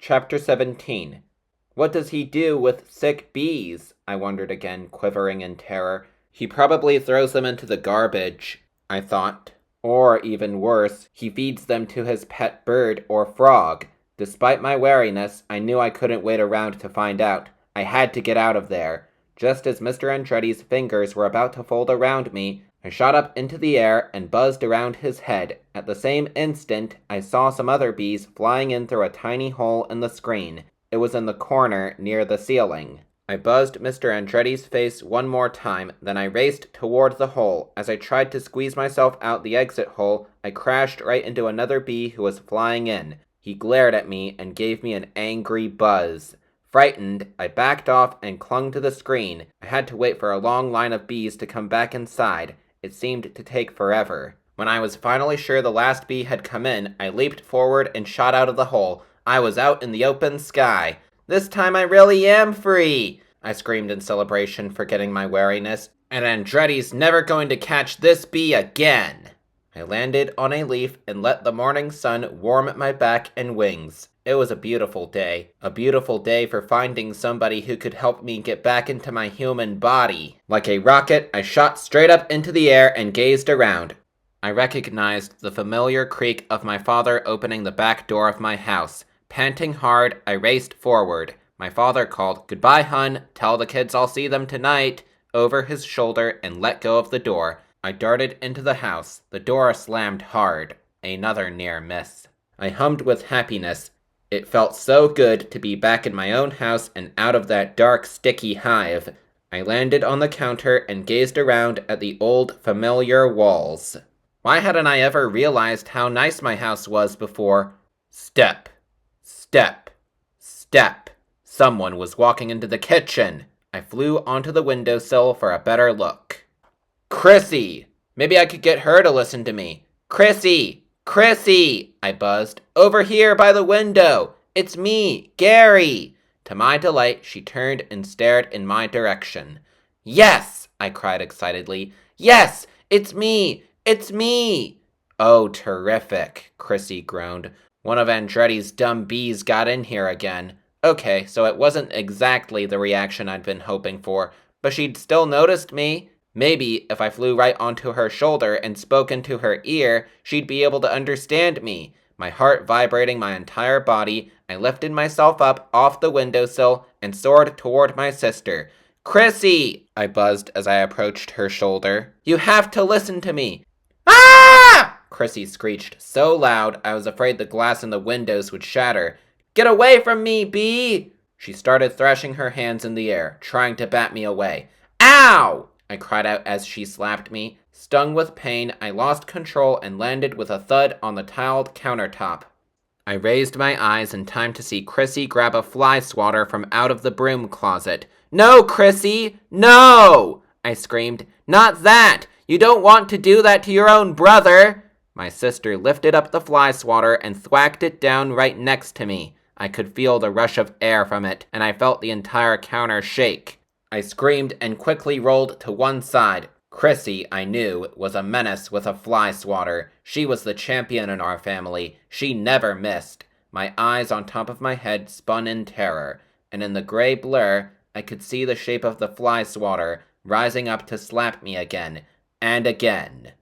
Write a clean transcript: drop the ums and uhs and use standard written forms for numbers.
Chapter 17. What does he do with sick bees? I wondered again, quivering in terror. He probably throws them into the garbage, I thought. Or, even worse, he feeds them to his pet bird or frog. Despite my wariness, I knew I couldn't wait around to find out. I had to get out of there. Just as Mr. Andretti's fingers were about to fold around me, I shot up into the air and buzzed around his head. At the same instant, I saw some other bees flying in through a tiny hole in the screen. It was in the corner near the ceiling. I buzzed Mr. Andretti's face one more time, then I raced toward the hole. As I tried to squeeze myself out the exit hole, I crashed right into another bee who was flying in. He glared at me and gave me an angry buzz. Frightened, I backed off and clung to the screen. I had to wait for a long line of bees to come back inside. It seemed to take forever. When I was finally sure the last bee had come in, I leaped forward and shot out of the hole. I was out in the open sky. This time I really am free! I screamed in celebration, forgetting my wariness. And Andretti's never going to catch this bee again! I landed on a leaf and let the morning sun warm my back and wings. It was a beautiful day. A beautiful day for finding somebody who could help me get back into my human body. Like a rocket, I shot straight up into the air and gazed around. I recognized the familiar creak of my father opening the back door of my house. Panting hard, I raced forward. My father called, "Goodbye, hun. Tell the kids I'll see them tonight," over his shoulder and let go of the door. I darted into the house. The door slammed hard. Another near miss. I hummed with happiness. It felt so good to be back in my own house and out of that dark, sticky hive. I landed on the counter and gazed around at the old, familiar walls. Why hadn't I ever realized how nice my house was before? Step. Step. Step. Someone was walking into the kitchen. I flew onto the windowsill for a better look. Chrissy! Maybe I could get her to listen to me. Chrissy! Chrissy! I buzzed. Over here by the window! It's me, Gary! To my delight, she turned and stared in my direction. Yes! I cried excitedly. Yes! It's me! It's me! Oh, terrific, Chrissy groaned. One of Andretti's dumb bees got in here again. Okay, so it wasn't exactly the reaction I'd been hoping for, but she'd still noticed me. Maybe if I flew right onto her shoulder and spoke into her ear, she'd be able to understand me. My heart vibrating my entire body, I lifted myself up off the windowsill and soared toward my sister. Chrissy! I buzzed as I approached her shoulder. You have to listen to me. Ah! Chrissy screeched so loud I was afraid the glass in the windows would shatter. Get away from me, bee! She started thrashing her hands in the air, trying to bat me away. Ow! I cried out as she slapped me. Stung with pain, I lost control and landed with a thud on the tiled countertop. I raised my eyes in time to see Chrissy grab a fly swatter from out of the broom closet. No, Chrissy! No! I screamed. Not that! You don't want to do that to your own brother! My sister lifted up the fly swatter and thwacked it down right next to me. I could feel the rush of air from it, and I felt the entire counter shake. I screamed and quickly rolled to one side. Chrissy, I knew, was a menace with a fly swatter. She was the champion in our family. She never missed. My eyes on top of my head spun in terror, and in the gray blur, I could see the shape of the fly swatter rising up to slap me again, and again.